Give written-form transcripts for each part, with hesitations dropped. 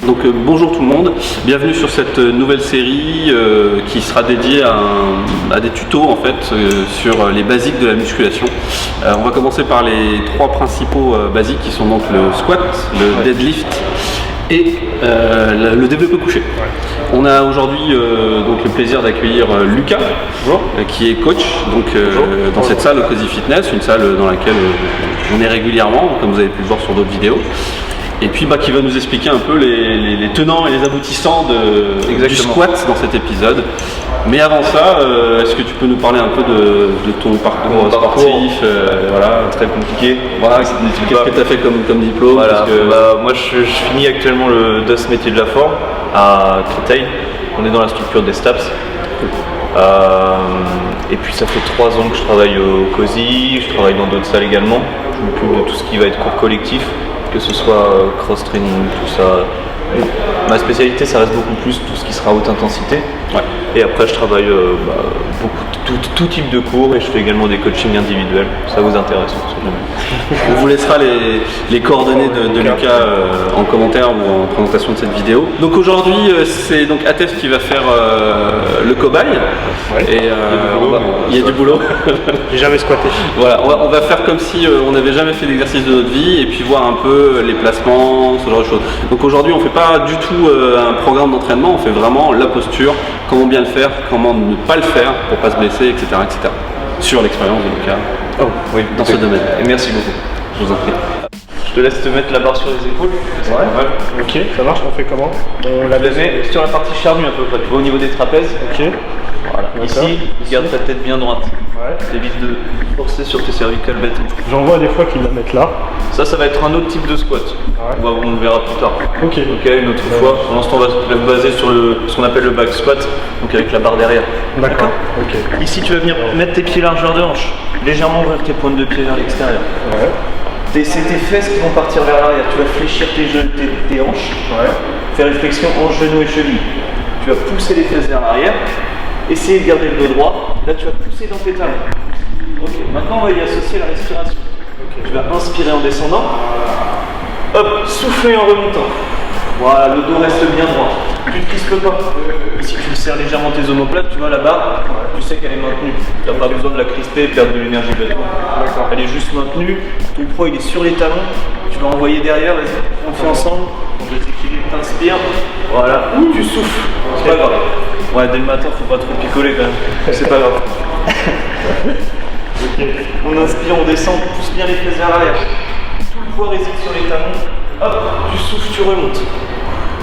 Donc bonjour tout le monde, bienvenue sur cette nouvelle série qui sera dédiée à des tutos en fait sur les basiques de la musculation. On va commencer par les trois principaux basiques qui sont donc le squat, le deadlift et le développé couché. On a aujourd'hui donc le plaisir d'accueillir Lucas, qui est coach donc, dans cette salle Cozy Fitness, une salle dans laquelle on est régulièrement, comme vous avez pu le voir sur d'autres vidéos. Et puis qui va nous expliquer un peu les tenants et les aboutissants du squat dans cet épisode. Mais avant ça, est-ce que tu peux nous parler un peu de ton parcours sportif voilà, très compliqué. Voilà, qu'est-ce que tu as fait comme diplôme? Voilà, moi je finis actuellement le DOS métier de la forme à Créteil. On est dans la structure des STAPS. Et puis ça fait 3 ans que je travaille au Cozy, je travaille dans d'autres salles également. Je m'occupe de tout ce qui va être cours collectif, que ce soit cross-training, tout ça. Ma spécialité, ça reste beaucoup plus tout ce qui sera haute intensité. Ouais. Et après, je travaille tout type de cours et je fais également des coachings individuels. Ça vous intéresse? On vous laissera les coordonnées de Lucas en commentaire ou en présentation de cette vidéo. Donc aujourd'hui, c'est donc Atef qui va faire le cobaye. Ouais. Et il y a du boulot. J'ai jamais squatté. Voilà, on va faire comme si on n'avait jamais fait d'exercice de notre vie et puis voir un peu les placements, ce genre de choses. Donc aujourd'hui, on fait pas du tout un programme d'entraînement, on fait vraiment la posture, comment bien le faire, comment ne pas le faire pour pas se blesser, etc. Sur l'expérience de Lucas dans ce domaine. Et merci beaucoup. Je vous en prie. Je te laisse te mettre la barre sur les épaules. Ouais. Ok, ça marche, on fait comment? On la met sur la partie charnue à peu près, tu vois, au niveau des trapèzes. Ok. Voilà. Ici, garde ta tête bien droite. Ouais. Évite de forcer sur tes cervicales bêtes. J'en vois des fois qu'ils la mettent là. Ça va être un autre type de squat. Ouais. On le verra plus tard. Ok. Une autre fois. Pour l'instant, on va se baser sur ce qu'on appelle le back squat, donc avec la barre derrière. D'accord. Ok. Ici, tu vas venir mettre tes pieds largeur de hanche, légèrement ouvrir tes pointes de pied vers l'extérieur. Ouais. C'est tes fesses qui vont partir vers l'arrière. Tu vas fléchir tes hanches. Ouais. Faire une flexion hanche, genou et cheville. Tu vas pousser les fesses vers l'arrière. Essayer de garder le dos droit. Là, tu vas pousser dans tes talons. Ok. Maintenant, on va y associer la respiration. Okay. Tu vas inspirer en descendant. Hop, souffler en remontant. Voilà, le dos reste bien droit. Tu ne crispes pas. Si tu serres légèrement tes omoplates, tu vois la barre, tu sais qu'elle est maintenue. Tu n'as pas besoin de la crisper et perdre de l'énergie bêtement. Elle est juste maintenue. Ton poids il est sur les talons. Tu vas envoyer derrière. Vas-y, on fait ensemble. On déséquilibre, t'inspires. Voilà, tu souffles. C'est pas grave. Ouais, dès le matin, faut pas trop picoler quand même. C'est pas grave. Okay. On inspire, on descend, on pousse bien les fesses vers l'arrière. Tout le poids réside sur les talons. Hop, tu souffles, tu remontes.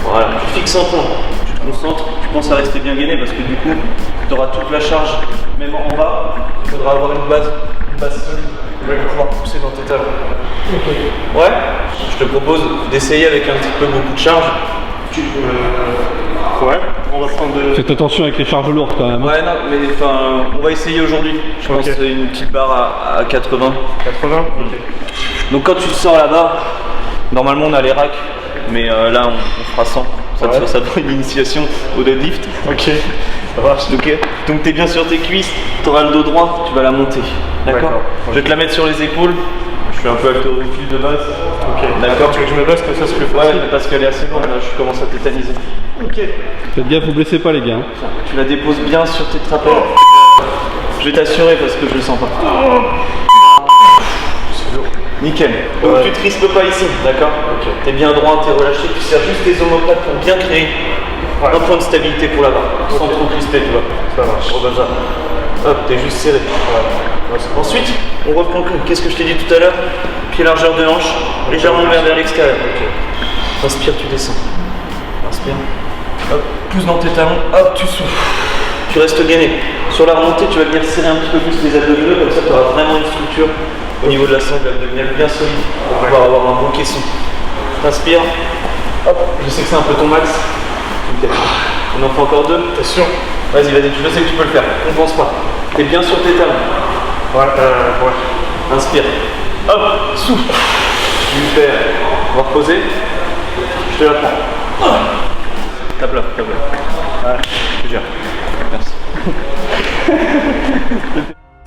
Voilà, tu fixes un point. Tu te concentres, tu penses à rester bien gainé parce que du coup, tu auras toute la charge, même en bas. Il faudra avoir une base solide pour pouvoir pousser dans tes talons. Okay. Ouais, je te propose d'essayer avec un petit peu beaucoup de charge. Ouais, on va prendre de... Faites attention avec les charges lourdes quand même. Ouais, non, mais on va essayer aujourd'hui. Je pense que c'est une petite barre à 80. 80 ok. Donc quand tu sors la barre, normalement on a les racks, mais là on fera 100. Ça te fera une initiation au deadlift. Ok, ça marche. Donc tu es bien sur tes cuisses, tu auras le dos droit, tu vas la monter. D'accord. Je vais te la mettre sur les épaules. Je suis un peu haltérophile de base. Ok. D'accord, tu veux que je me baisse comme ça, c'est plus facile. Ouais, parce qu'elle est assez lourde, là je commence à tétaniser. Ok. Faites gaffe, vous blessez pas les gars. Tu la déposes bien sur tes trapèzes. Je vais t'assurer parce que je le sens pas. C'est lourd. Nickel. Donc tu te crispes pas ici, d'accord? Okay. T'es bien droit, t'es relâché, tu serres juste tes omoplates pour bien créer un point de stabilité pour la barre, sans trop crisper, tu vois. Ça marche. Comme ça. Hop, t'es juste serré. Ensuite, on reprend. Qu'est-ce que je t'ai dit tout à l'heure? Pied largeur de hanche, légèrement ouvert vers l'extérieur. Okay. Inspire, tu descends. Inspire. Hop, pousse dans tes talons. Hop, tu souffles. Tu restes gainé. Sur la remontée, tu vas venir serrer un petit peu plus les abdominaux, comme ça tu auras vraiment une structure au niveau de la sangle abdominale bien solide pour pouvoir avoir un bon caisson. T'inspires. Hop, je sais que c'est un peu ton max. On en fait encore 2. T'es sûr? Vas-y, je sais que tu peux le faire. Compense pas. T'es bien sur tes talons. Ouais. Inspire. Hop, souffle. Super. On va reposer. Je te la prends. Tape là. Ouais, je te gère. Merci.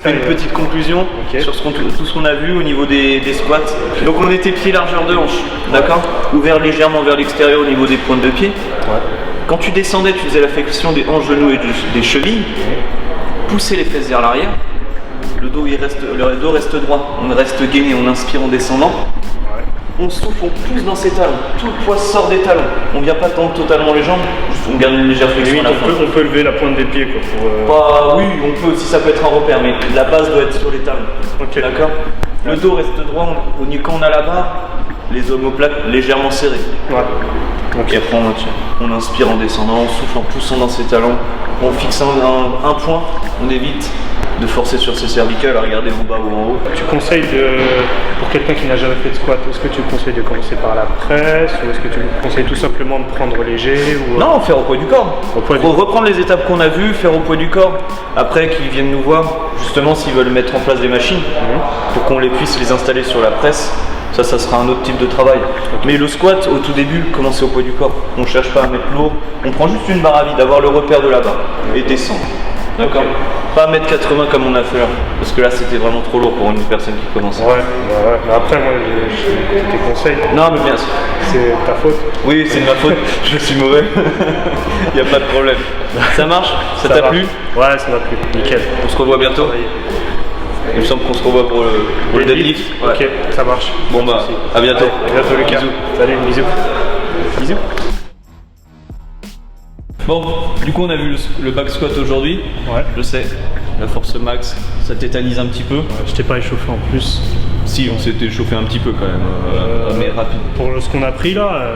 Fais une petite conclusion sur tout ce qu'on a vu au niveau des squats. Donc on était pied largeur de hanche, d'accord? Ouvert légèrement vers l'extérieur au niveau des pointes de pied. Ouais. Quand tu descendais, tu faisais la flexion des hanches, genoux et des chevilles. Pousser les fesses vers l'arrière. Le dos reste droit, on reste gainé, on inspire en descendant. On souffle, on pousse dans ses talons, tout le poids sort des talons. On ne vient pas tendre totalement les jambes, juste on garde une légère flexion à la fin. On peut lever la pointe des pieds quoi. Pour, Oui, on peut aussi, ça peut être un repère, mais la base doit être sur les talons. Ok. D'accord. Le dos reste droit, quand on a la barre, les omoplates légèrement serrés. Ouais. Et après on maintient. On inspire en descendant, on souffle en poussant dans ses talons, on fixe un point, on évite de forcer sur ses cervicales à regarder en bas ou en haut. Tu conseilles pour quelqu'un qui n'a jamais fait de squat, est-ce que tu conseilles de commencer par la presse ou est-ce que tu conseilles tout simplement de prendre léger ou... Non, faire au poids du corps. Reprendre les étapes qu'on a vues, faire au poids du corps. Après qu'ils viennent nous voir, justement s'ils veulent mettre en place des machines, pour qu'on puisse les installer sur la presse. Ça sera un autre type de travail. Mais le squat, au tout début, commencer au poids du corps. On ne cherche pas à mettre lourd, on prend juste une barre à vide, avoir le repère de la barre et descendre. D'accord. Pas 1m80 comme on a fait là, parce que là c'était vraiment trop lourd pour une personne qui commence. Ouais. Mais après, moi, je tes conseils. Non, mais bien sûr. C'est ta faute. Oui, c'est de ma faute, je suis mauvais. Il n'y a pas de problème. Ça marche? Ça t'a plu? Ouais, ça m'a plu. Nickel. On se revoit bientôt. Il me semble qu'on se revoit pour le deadlift. Ouais. Ok, ça marche. Bon bah, à bientôt. Allez, à bientôt Lucas. Bisous. Salut, bisous. Bisous. Bon, du coup on a vu le back squat aujourd'hui. Ouais. Je sais, la force max, ça tétanise un petit peu. Je t'ai pas échauffé en plus. Si, on s'était échauffé un petit peu quand même, mais rapide. Pour ce qu'on a pris là,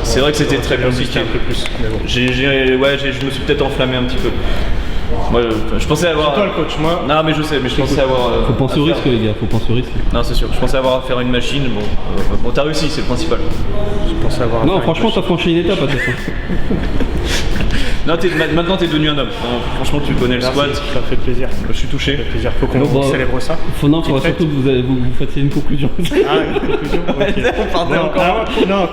c'est vrai que c'était très compliqué. Un peu plus, mais bon. Je me suis peut-être enflammé un petit peu. Moi, je pensais avoir. C'est toi le coach, moi. Non, mais je sais, mais je pensais avoir. Faut penser au risque, les gars, faut penser au risque. Non, c'est sûr. Je pensais avoir à faire une machine. Bon, t'as réussi, c'est le principal. Je pensais avoir. Non, franchement, t'as franchi une étape à toute façon. Non, maintenant t'es devenu un homme. Franchement, tu connais le squat. Ça fait plaisir. Je suis touché. Ça fait plaisir. Faut qu'on célèbre ça. Faudra surtout que vous fassiez une conclusion. Ah, une conclusion. On partait encore. Non.